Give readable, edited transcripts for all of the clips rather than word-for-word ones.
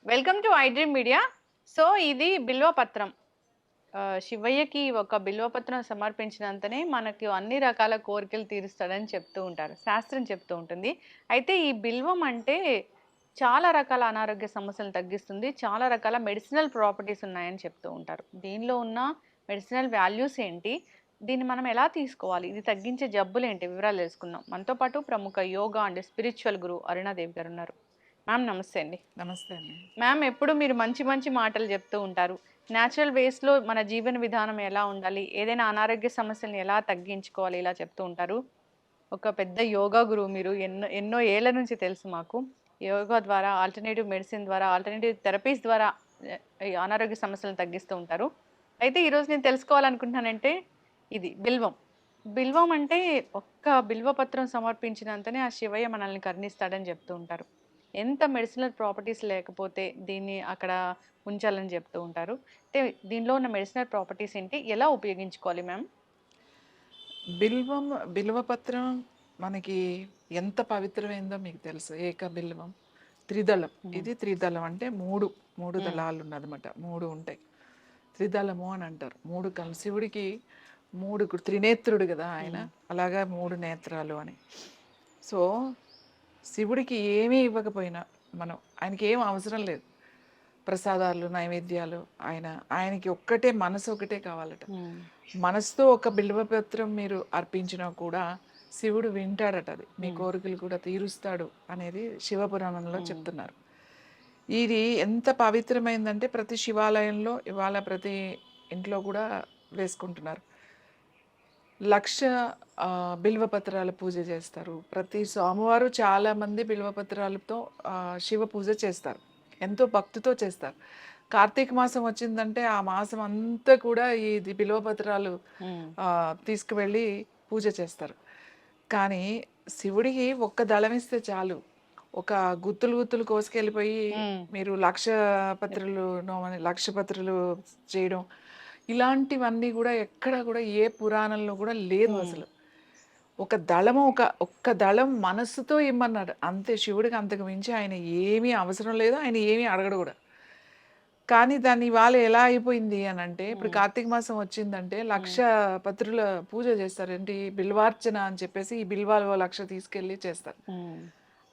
Welcome to I dream media. So ఇది బిల్వపత్రం. శివయ్యకి ఒక బిల్వపత్రం సమర్పించినంతనే మనకి అన్ని రకాల కోరికలు తీరుస్తాడని చెప్తూ ఉంటారు. శాస్త్రం చెప్తూ ఉంటుంది. అయితే ఈ బిల్వం అంటే చాలా రకాల అనారోగ్య సమస్యలను తగ్గిస్తుంది. చాలా రకాల మెడిసినల్ ప్రాపర్టీస్ ఉన్నాయని చెప్తూ ఉంటారు. దీనిలో ఉన్న మెడిసినల్ వాల్యూస్ ఏంటి? దీన్ని మనం ఎలా తీసుకోవాలి? ఇది తగ్గించే జబ్బులేంటి? వివరాలు తెలుసుకుందాం. మనతో పాటు ప్రముఖ యోగా అండ్ స్పిరిచువల్ గురు అరుణాదేవి గారు ఉన్నారు. మ్యామ్ నమస్తే అండి. నమస్తే అండి. మ్యామ్ ఎప్పుడు మీరు మంచి మంచి మాటలు చెప్తూ ఉంటారు. న్యాచురల్ వేస్‌లో మన జీవన విధానం ఎలా ఉండాలి? ఏదైనా అనారోగ్య సమస్యల్ని ఎలా తగ్గించుకోవాలి? ఇలా చెప్తూ ఉంటారు. ఒక పెద్ద యోగా గురువు మీరు. ఎన్నో ఎన్నో ఏళ్ల నుంచి తెలుసు మాకు. యోగా ద్వారా, ఆల్టర్‌నేటివ్ మెడిసిన్ ద్వారా, ఆల్టర్‌నేటివ్ థెరపీస్ ద్వారా ఈ అనారోగ్య సమస్యలను తగ్గిస్తూ ఉంటారు. అయితే ఈరోజు నేను తెలుసుకోవాలనుకుంటున్నానంటే ఇది బిల్వం. బిల్వం అంటే ఒక్క బిల్వ పత్రం సమర్పించినంతనే ఆ శివయ్య మనల్ని కరుణిస్తాడని చెప్తూ ఉంటారు. ఎంత మెడిసినల్ ప్రాపర్టీస్ లేకపోతే దీన్ని అక్కడ ఉంచాలని చెప్తూ ఉంటారు. అంటే దీనిలో ఉన్న మెడిసినల్ ప్రాపర్టీస్ ఏంటి? ఎలా ఉపయోగించుకోవాలి మ్యామ్? బిల్వం బిల్వపత్రం మనకి ఎంత పవిత్రమైందో మీకు తెలుసు. ఏక బిల్వం, త్రిదళం. హ్మ్. ఇది త్రిదళం అంటే మూడు హ్మ్. దళాలు ఉన్నదన్నమాట. 3 ఉంటాయి. త్రిదళము అని అంటారు. 3 శివుడికి 3 త్రినేత్రుడు కదా ఆయన. హ్మ్. అలాగా 3 నేత్రాలు అని. సో, శివుడికి ఏమీ ఇవ్వకపోయినా మనం ఆయనకి ఏం అవసరం లేదు. ప్రసాదాలు, నైవేద్యాలు ఆయనకి ఒక్కటే మనసు ఒకటే కావాలట. హ్మ్. మనసుతో ఒక బిల్వపత్రం మీరు అర్పించినా కూడా శివుడు వింటాడట. అది మీ హ్మ్. కోరికలు కూడా తీరుస్తాడు అనేది శివపురాణంలో హ్మ్. చెప్తున్నారు. ఇది ఎంత పవిత్రమైందంటే ప్రతి శివాలయంలో ఇవాళ ప్రతి ఇంట్లో కూడా వేసుకుంటున్నారు. 1,00,000 బిల్వపత్రాల పూజ చేస్తారు. ప్రతి సోమవారం చాలామంది బిల్వపత్రాలతో శివ పూజ చేస్తారు. ఎంతో భక్తితో చేస్తారు. కార్తీక మాసం వచ్చిందంటే ఆ మాసం అంతా కూడా ఇది బిల్వపత్రాలు హ్మ్. తీసుకువెళ్ళి పూజ చేస్తారు. కానీ శివుడికి ఒక్క దళం ఇస్తే చాలు. ఒక గుత్తులు గుత్తులు కోసుకెళ్ళిపోయి హ్మ్. మీరు 1,00,000 పత్రులు నోమని 1,00,000 పత్రులు చేయడం ఇలాంటివన్నీ కూడా ఎక్కడ కూడా ఏ పురాణంలో కూడా లేదు హ్మ్. అసలు. ఒక్క దళం మనస్సుతో ఇమ్మన్నాడు. అంతే శివుడికి అంతకు మించి ఆయన ఏమీ అవసరం లేదు. ఆయన ఏమీ అడగడు కూడా. కానీ దాన్ని ఇవాళ ఎలా అయిపోయింది అనంటే, ఇప్పుడు హ్మ్. కార్తీక మాసం వచ్చిందంటే 1,00,000 హ్మ్. పత్రుల పూజ చేస్తారు. ఏంటి బిల్వార్చన అని చెప్పేసి ఈ బిల్వాలు ఓ 1,00,000 తీసుకెళ్ళి చేస్తారు. హ్మ్.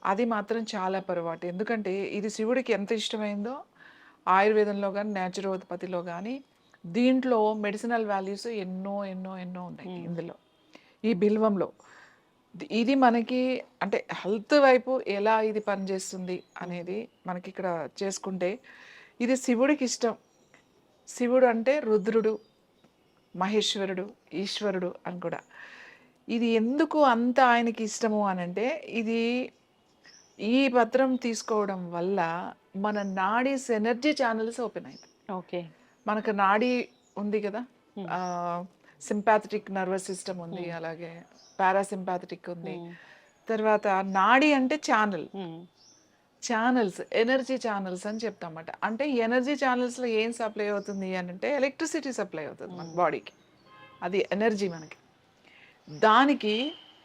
అది మాత్రం చాలా పొరపాటు. ఎందుకంటే ఇది శివుడికి ఎంత ఇష్టమైందో ఆయుర్వేదంలో గాని, న్యాచురోపతిలో గాని దీంట్లో మెడిసినల్ వాల్యూస్ ఎన్నో ఉన్నాయి హ్మ్. ఇందులో. ఈ బిల్వంలో. ఇది మనకి అంటే హెల్త్ వైపు ఎలా ఇది పనిచేస్తుంది హ్మ్. అనేది మనకిక్కడ చేసుకుంటే ఇది శివుడికి ఇష్టం. శివుడు అంటే రుద్రుడు, మహేశ్వరుడు, ఈశ్వరుడు అని కూడా. ఇది ఎందుకు అంత ఆయనకి ఇష్టము అనంటే ఇది ఈ పత్రం తీసుకోవడం వల్ల మన నాడీస్ ఎనర్జీ ఛానెల్స్ ఓపెన్ అయితాయి. ఓకే. మనకు నాడీ ఉంది కదా! హ్మ్. సింపాథెటిక్ నర్వస్ సిస్టమ్ ఉంది. హ్మ్. అలాగే పారాసింపాథెటిక్ ఉంది. హ్మ్. తర్వాత నాడీ అంటే ఛానెల్. హ్మ్. ఛానెల్స్, ఎనర్జీ ఛానెల్స్ అని చెప్తామట. అంటే ఎనర్జీ ఛానెల్స్‌లో ఏం సప్లై అవుతుంది అనంటే ఎలక్ట్రిసిటీ సప్లై అవుతుంది మన హ్మ్. బాడీకి. అది ఎనర్జీ మనకి. దానికి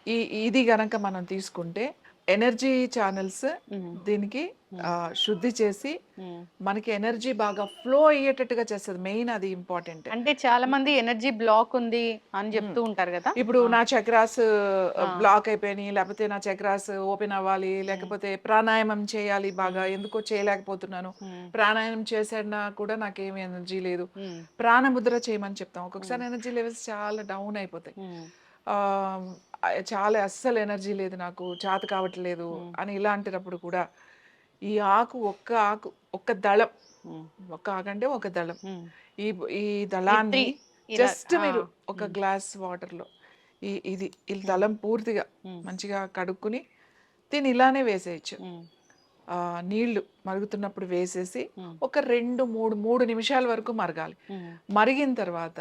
ఈ ఇది గనక మనం తీసుకుంటే ఎనర్జీ ఛానెల్స్ హ్మ్. దీనికి హ్మ్. శుద్ధి చేసి హ్మ్. మనకి ఎనర్జీ బాగా ఫ్లో అయ్యేటట్టుగా చేస్తది. మెయిన్ అది ఇంపార్టెంట్. అంటే చాలా మంది ఎనర్జీ బ్లాక్ ఉంది అని హ్మ్. చెప్తూ ఉంటారు గదా! ఇప్పుడు ఆ! నా చక్రాస్ ఆ! బ్లాక్ అయిపోయినాయి. లేకపోతే నా చక్రాస్ ఓపెన్ అవ్వాలి. హ్మ్. లేకపోతే ప్రాణాయామం చేయాలి బాగా. హ్మ్. ఎందుకో చేయలేకపోతున్నాను. హ్మ్. ప్రాణాయామం చేసానా కూడా నాకేమి ఎనర్జీ లేదు. హ్మ్. ప్రాణముద్ర చేయమని చెప్తాం. హ్మ్. ఒక్కొక్కసారి ఎనర్జీ లెవెల్స్ చాలా డౌన్ అయిపోతాయి. హ్మ్. ఆహ్, చాలా అస్సలు ఎనర్జీ లేదు నాకు. చేత కావట్లేదు హ్మ్. అని ఇలాంటిటప్పుడు కూడా ఈ ఆకు, ఒక్క దళం. హ్మ్. ఒక్క ఆకంటే ఒక దళం. హ్మ్. ఈ ఈ దళాన్ని 3 ఇలా జస్ట్ ఆ! మీరు ఒక హ్మ్. గ్లాస్ వాటర్‌లో ఈ హ్మ్. దళం పూర్తిగా హ్మ్. మంచిగా కడుక్కొని దీన్ని ఇలానే వేసేయొచ్చు. హ్మ్. నీళ్లు మరుగుతున్నప్పుడు వేసేసి హ్మ్. ఒక 3 నిమిషాల వరకు మరగాలి. హ్మ్. మరిగిన తర్వాత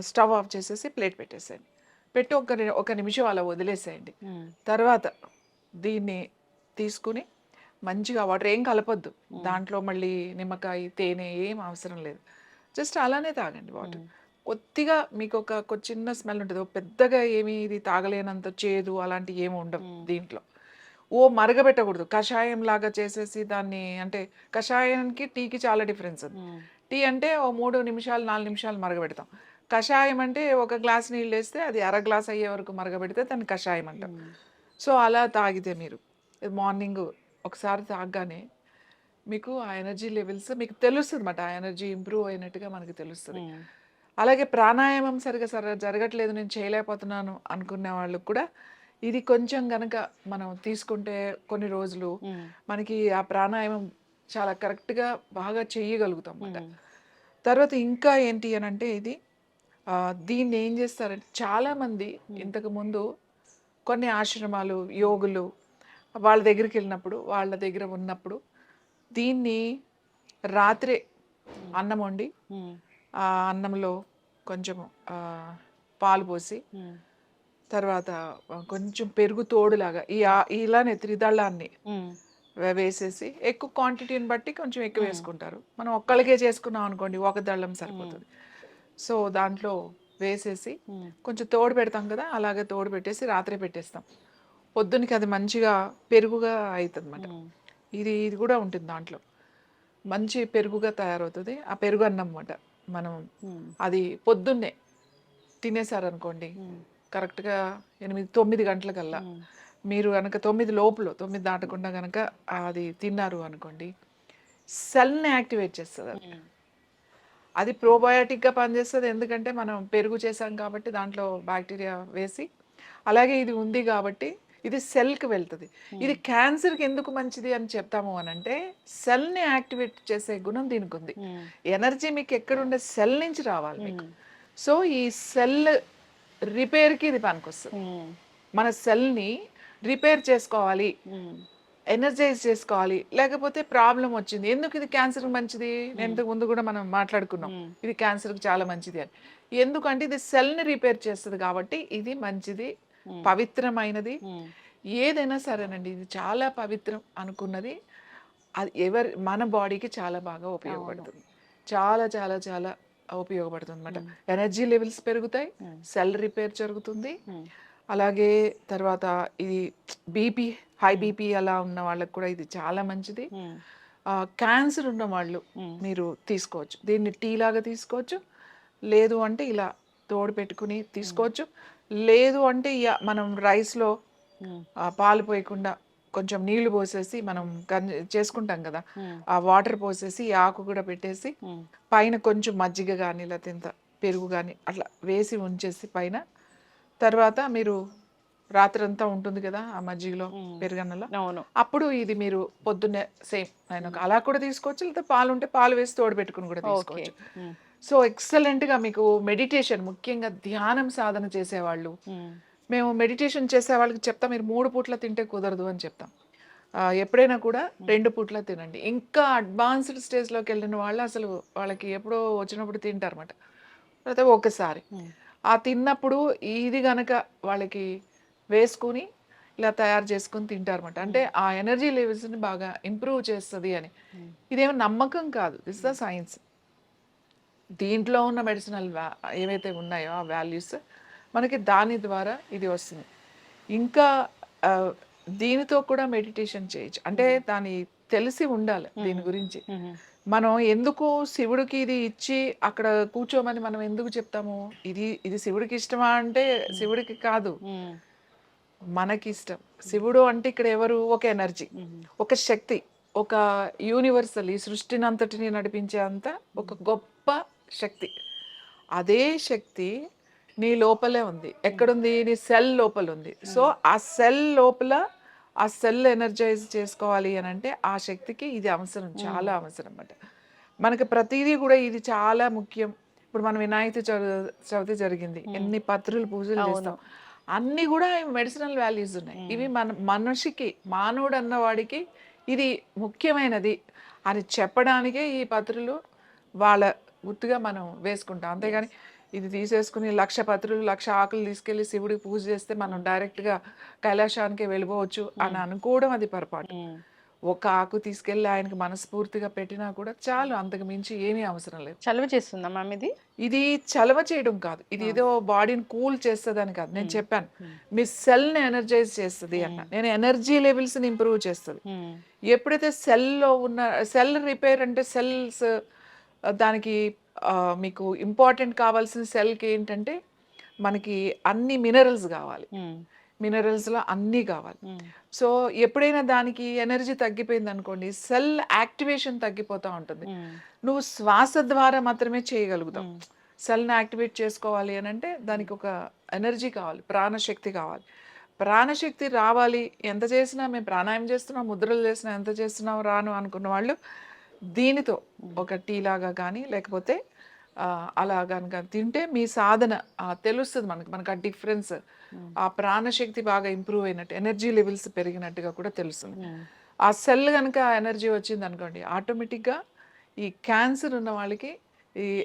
స్టవ్ ఆఫ్ చేసేసి ప్లేట్ పెట్టేసేయండి. పెట్టి ఒక నిమిషం అలా వదిలేసేయండి. హ్మ్. తర్వాత దీన్ని తీసుకొని మంచిగా వాటర్ ఏం కలపొద్దు. హ్మ్. దాంట్లో మళ్ళీ నిమ్మకాయ, తేనె ఏం అవసరం లేదు. జస్ట్ అలానే తాగండి వాటర్. హ్మ్. కొద్దిగా మీకొక చిన్న స్మెల్ ఉంటది. పెద్దగా ఏమి ఇది తాగలేనంత చేదు అలాంటివి ఏమి ఉండవు హ్మ్. దీంట్లో. ఓ మరగబెట్టకూడదు. కషాయం లాగా చేసేసి దాన్ని అంటే కషాయానికి, టీకి చాలా డిఫరెన్స్ ఉంది. ఉమ్, టీ అంటే ఓ 3 నిమిషాలు, 4 నిమిషాలు మరగబెడతాం. కషాయం అంటే ఒక గ్లాస్ నీళ్ళేస్తే అది అర గ్లాస్ అయ్యే వరకు మరగబెడితే దాన్ని కషాయం అంటాం. ఉమ్, సో, అలా తాగితే మీరు మార్నింగ్ ఒకసారి తాగగానే మీకు ఆ ఎనర్జీ లెవెల్స్ మీకు తెలుస్తదన్నమాట. ఆ ఎనర్జీ ఇంప్రూవ్ అయినట్టుగా మనకు తెలుస్తది. ఉమ్, అలాగే ప్రాణాయామం సరిగ్గా జరగట్లేదు, నేను చేయలేకపోతున్నాను అనుకునే వాళ్ళకి కూడా ఇది కొంచెం గనక మనం తీసుకుంటే కొన్ని రోజులు ఉమ్, మనకి ఆ ప్రాణాయామం చాలా కరెక్ట్‌గా బాగా చేయగలుగుతాం అన్నమాట. ఉమ్, తర్వాత ఇంకా ఏంటి అనంటే ఇది దీన్ని ఏం చేస్తారంటే చాలామంది ఉమ్, ఇంతకుముందు కొన్ని ఆశ్రమాలు, యోగులు వాళ్ళ దగ్గరికెళ్ళినప్పుడు, వాళ్ళ దగ్గర ఉన్నప్పుడు దీన్ని రాత్రే అన్నం వండి, ఉమ్, ఆ అన్నంలో కొంచెం పాలు పోసి, ఉమ్, తర్వాత కొంచెం పెరుగు తోడులాగా ఇలానే త్రిదళాన్ని ఉమ్, వేసేసి ఎక్కువ క్వాంటిటీని బట్టి కొంచెం ఎక్కువ ఉమ్, వేసుకుంటారు. మనం ఒక్కళ్ళకే చేసుకున్నాం అనుకోండి, ఒక దళం ఉమ్, సరిపోతుంది. సో, దాంట్లో వేసేసి ఉమ్, కొంచెం తోడు పెడతాం కదా! అలాగే తోడు పెట్టేసి రాత్రే పెట్టేస్తాం. పొద్దునకి అది మంచిగా పెరుగుగా అయితదన్నమాట. ఉమ్, ఇది కూడా ఉంటుంది దాంట్లో. మంచి పెరుగుగా తయారవుతది. ఆ పెరుగు అన్నం మాట. మనం ఉమ్, అది పొద్దున్నే తినేసారనుకోండి, ఉమ్, కరెక్ట్‌గా 8, 9 గంటలకల్లా ఉమ్, మీరు గనక 9 లోపల 9 దాటకుండా గనక అది తిన్నారు అనుకోండి, సెల్‌ని యాక్టివేట్ చేస్తదది. ఉమ్, అది ప్రోబయోటిక్‌గా పనిచేస్తది. ఎందుకంటే మనం పెరుగు చేసాం కాబట్టి దాంట్లో బాక్టీరియా వేసి, అలాగే ఇది ఉంది కాబట్టి ఇది సెల్‌కి వెళ్తది. ఇది ఉమ్, క్యాన్సర్‌కి ఎందుకు మంచిది అని చెప్తాము అనంటే, సెల్‌ని యాక్టివేట్ చేసే గుణం దీనికుంది. ఉమ్, ఎనర్జీ మీకు ఎక్కడుండే సెల్ నుంచి రావాలి మీకు. ఉమ్, సో, ఈ సెల్ రిపేర్‌కి ఇది పనికొస్తది. ఉమ్, మన సెల్‌ని రిపేర్ చేసుకోవాలి, ఉమ్, ఎనర్జైజ్ చేసుకోవాలి. లేకపోతే ప్రాబ్లమ్ వచ్చింది. ఎందుకు ఇది క్యాన్సర్‌కి మంచిది? నేను ఉమ్, ఇంతకు ముందు కూడా మనం మాట్లాడుకున్నాం. ఉమ్, ఇది క్యాన్సర్‌కి చాలా మంచిది అని. ఎందుకంటే ఇది సెల్‌ని రిపేర్ చేస్తది కాబట్టి ఇది మంచిది, ఉమ్, పవిత్రమైనది. ఉమ్, ఏదైనా సరేనండి, ఇది చాలా పవిత్రం అనుకున్నది అది మన బాడీకి చాలా బాగా అవును. ఉపయోగపడుతుంది. చాలా చాలా చాలా ఉపయోగపడుతుందన్నమాట. ఉమ్, ఎనర్జీ లెవెల్స్ పెరుగుతాయి. ఉమ్, సెల్ రిపేర్ జరుగుతుంది. ఉమ్, అలాగే తర్వాత ఇది బీపీ, హై ఉమ్, బీపీ అలా ఉన్న వాళ్ళకి కూడా ఇది చాలా మంచిది. ఉమ్, క్యాన్సర్ ఉన్న వాళ్ళు ఉమ్, మీరు తీసుకోవచ్చు. దీన్ని టీ లాగా తీసుకోవచ్చు. లేదు అంటే ఇలా తోడు పెట్టుకుని ఉమ్, తీసుకోవచ్చు. లేదు అంటే మనం రైస్‌లో ఉమ్, పాలు పోయకుండా కొంచెం నీళ్లు పోసేసి మనం చేసుకుంటాం కదా! ఉమ్, ఆ వాటర్ పోసేసి ఈ ఆకు కూడా పెట్టేసి ఉమ్, పైన కొంచెం మజ్జిగ గాని లేకపోతే ఇంత పెరుగు గాని అట్లా వేసి ఉంచేసి పైన తర్వాత మీరు రాత్రంతా ఉంటుంది కదా! ఆ మజ్జిగలో, ఉమ్, పెరుగన్నంలో. అవును. అప్పుడు ఇది మీరు పొద్దున్నే సేమ్ ఉమ్, అలా కూడా తీసుకోవచ్చు. లేకపోతే పాలుంటే పాలు వేసి తోడుపెట్టుకొని కూడా ఓకే. తీసుకోవచ్చు. ఉమ్, సో, ఎక్సలెంట్‌గా మీకు మెడిటేషన్ ముఖ్యంగా ధ్యానం సాధన చేసేవాళ్ళు, ఉమ్, మేము మెడిటేషన్ చేసే వాళ్ళకి చెప్తాం, మీరు 3 పూట్ల తింటే కుదరదు అని చెప్తాం. ఎప్పుడైనా కూడా ఉమ్, 2 పూట్ల తినండి. ఇంకా అడ్వాన్స్‌డ్ స్టేజ్‌లోకెళ్ళిన వాళ్ళు అసలు వాళ్ళకి ఎప్పుడో వచ్చినప్పుడు తింటారన్నమాట. లేకపోతే ఒక్కసారి. ఉమ్, ఆ తిన్నప్పుడు ఇది గనక వాళ్ళకి వేసుకొని ఇలా తయారు చేసుకొని తింటారన్నమాట. అంటే ఉమ్, ఆ ఎనర్జీ లెవెల్స్‌ని బాగా ఇంప్రూవ్ చేస్తది అని. ఉమ్, ఇదేమో నమ్మకం కాదు. This the um, science. దీంట్లో ఉన్న మెడిసినల్ ఏవైతే ఉన్నాయో ఆ వాల్యూస్ మనకి దాని ద్వారా ఇది వస్తుంది. ఇంకా ఆహ్, దీనితో కూడా మెడిటేషన్ చేయొచ్చు. అంటే ఉమ్, దాని తెలిసి ఉండాలి దీని ఉమ్, గురించి. ఉమ్, మనం ఎందుకు శివుడికి ఇది ఇచ్చి అక్కడ కూర్చోమని మనం ఎందుకు చెప్తాము? ఇది శివుడికి ఇష్టమా అంటే ఉమ్, శివుడికి కాదు. ఉమ్, మనకిష్టం. ఉమ్, శివుడు అంటే ఇక్కడ ఎవరు? ఒక ఎనర్జీ, ఉమ్, ఒక శక్తి, ఒక యూనివర్సల్ ఈ సృష్టినంతటిని నడిపించే అంత ఒక ఉమ్, గొప్ప శక్తి. అదే శక్తి నీ లోపలే ఉంది. ఉమ్, ఎక్కడుంది? నీ సెల్ లోపలుంది. సో, ఉమ్, ఆ సెల్ లోపల ఆ సెల్ ఎనర్జైజ్ చేసుకోవాలి అనంటే ఆ శక్తికి ఇది అవసరం. ఉమ్, చాలా అవసరం అన్నమాట. మనకి ప్రతీదీ గూడా ఇది చాలా ముఖ్యం. ఇప్పుడు మన వినాయక చవితి జరిగింది. ఉమ్, ఎన్ని పత్రులు పూజలు అవును. చేస్తాం. అన్నీ గూడా మెడిసినల్ వాల్యూస్ ఉన్నాయి. ఉమ్, ఇవి మనిషికి, మానవుడన్న వాడికి ఇది ముఖ్యమైనది అని చెప్పడానికే ఈ పత్రులు వాళ్ళ గుర్తుగా మనం వేసుకుంటాం. అంతేగాని ఎస్. ఇది తీసేసుకుని 1,00,000 పత్రులు, 1,00,000 ఆకులు తీసుకెళ్ళి శివుడికి పూజ చేస్తే మనం ఉమ్, డైరెక్ట్‌గా కైలాసానికే వెళ్ళిపోవచ్చు అని ఉమ్, అనుకోవడం అది పొరపాటు. ఉమ్, ఒక ఆకు తీసుకెళ్ళి ఆయనకి మనస్ఫూర్తిగా పెట్టినా కూడా చాలు, అంతకు మించి ఏమీ అవసరం లేదు. చలువ చేస్తుందా మ్యామ్ ఇది? ఇది చలవ చేయడం కాదు, ఇది ఆ! ఏదో బాడీని కూల్ చేస్తదని కాదు. నేను హ్మ్. చెప్పాను, హ్మ్. మీ సెల్‌ని ఎనర్జైజ్ చేస్తది అన్న. హ్మ్. నేను ఎనర్జీ లెవెల్స్‌ని ఇంప్రూవ్ చేస్తది. హ్మ్. ఎప్పుడైతే సెల్‌లో ఉన్న సెల్ రిపేర్ అంటే సెల్స్ దానికి మీకు ఇంపార్టెంట్ కావాల్సిన సెల్‌కి ఏంటంటే మనకి అన్ని మినరల్స్ కావాలి. హ్మ్. మినరల్స్‌లో అన్నీ కావాలి. హ్మ్. సో, ఎప్పుడైనా దానికి ఎనర్జీ తగ్గిపోయిందనుకోండి, సెల్ యాక్టివేషన్ తగ్గిపోతా ఉంటుంది. హ్మ్. నువ్వు శ్వాస ద్వారా మాత్రమే చేయగలుగుతావు. హ్మ్. సెల్‌ని యాక్టివేట్ చేసుకోవాలి అనంటే హ్మ్. దానికి ఒక ఎనర్జీ కావాలి, ప్రాణశక్తి కావాలి. ప్రాణశక్తి రావాలి, ఎంత చేసినా మేము ప్రాణాయామం చేస్తున్నాం, ముద్రలు చేసినా, ఎంత చేస్తున్నాం రాను అనుకున్న వాళ్ళు దీనితో హ్మ్. ఒక టీ లాగా గానీ, లేకపోతే అలా గనుక తింటే మీ సాధన తెలుస్తది మనకు. మనకు ఆ డిఫరెన్స్, హ్మ్. ఆ ప్రాణశక్తి బాగా ఇంప్రూవ్ అయినట్టు, ఎనర్జీ లెవెల్స్ పెరిగినట్టుగా కూడా తెలుస్తుంది. హ్మ్. ఆ సెల్ గనుక ఎనర్జీ వచ్చిందనుకోండి, ఆటోమేటిక్‌గా ఈ క్యాన్సర్ ఉన్న వాళ్ళకి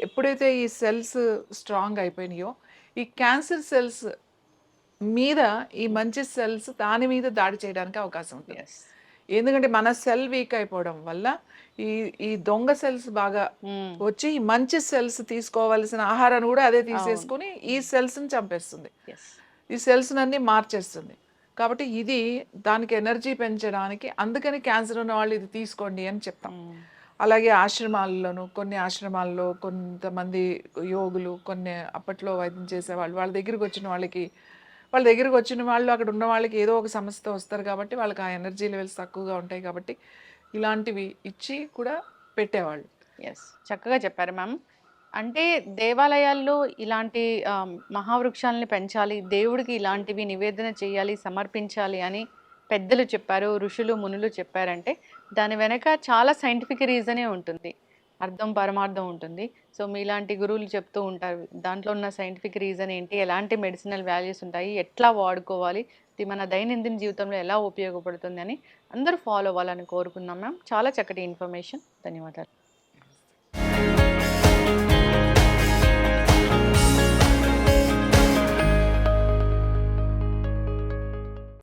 ఎప్పుడైతే ఈ సెల్స్ స్ట్రాంగ్ అయిపోయినాయో, ఈ క్యాన్సర్ సెల్స్ మీద ఈ హ్మ్. మంచి సెల్స్ దాని మీద దాడి చేయడానికి అవకాశం ఉంటుంది. యెస్. ఎందుకంటే మన సెల్ వీక్ అయిపోవడం వల్ల ఈ ఈ దొంగ సెల్స్ బాగా హ్మ్. వచ్చి ఈ మంచి సెల్స్ తీసుకోవాల్సిన ఆహారాన్ని కూడా అదే అవును. తీసేసుకొని ఈ హ్మ్. సెల్స్‌ని చంపేస్తుంది. యెస్. ఈ సెల్స్‌నన్నీ మార్చేస్తుంది. కాబట్టి ఇది దానికి ఎనర్జీ పెంచడానికి, అందుకని క్యాన్సర్ ఉన్న వాళ్ళు ఇది తీసుకోండి అని చెప్తాం. హ్మ్. అలాగే ఆశ్రమాల్లోనూ, కొన్ని ఆశ్రమాల్లో కొంతమంది యోగులు, కొన్ని అప్పట్లో వైద్యం చేసేవాళ్ళు, వాళ్ళ దగ్గరికొచ్చిన వాళ్ళు అక్కడ ఉన్న వాళ్ళకి ఏదో ఒక సమస్యతో వస్తారు కాబట్టి వాళ్ళకి ఆ ఎనర్జీ లెవెల్స్ తక్కువగా ఉంటాయి కాబట్టి ఇలాంటివి ఇచ్చి కూడా పెట్టేవాళ్ళు. యెస్. చక్కగా చెప్పారు మ్యామ్. అంటే దేవాలయాల్లో ఇలాంటి మహావృక్షాలని పెంచాలి, దేవుడికి ఇలాంటివి నివేదన చేయాలి, సమర్పించాలి అని పెద్దలు చెప్పారు, ఋషులు, మునులు చెప్పారంటే దాని వెనక చాలా సైంటిఫిక్ రీజనే ఉంటుంది. అర్థం, పరమార్థం ఉంటుంది. సో, మీలాంటి గురువులు చెప్తూ ఉంటారు. దాంట్లో ఉన్న సైంటిఫిక్ రీజన్ ఏంటి? ఎలాంటి మెడిసినల్ వాల్యూస్ ఉంటాయి? ఎట్లా వాడుకోవాలి? ఇది మన దైనందిన జీవితంలో ఎలా ఉపయోగపడుతుంది అని అందరూ ఫాలో అవ్వాలని కోరుకుందాం మ్యామ్. చాలా చక్కటి ఇన్ఫర్మేషన్. ధన్యవాదాలు.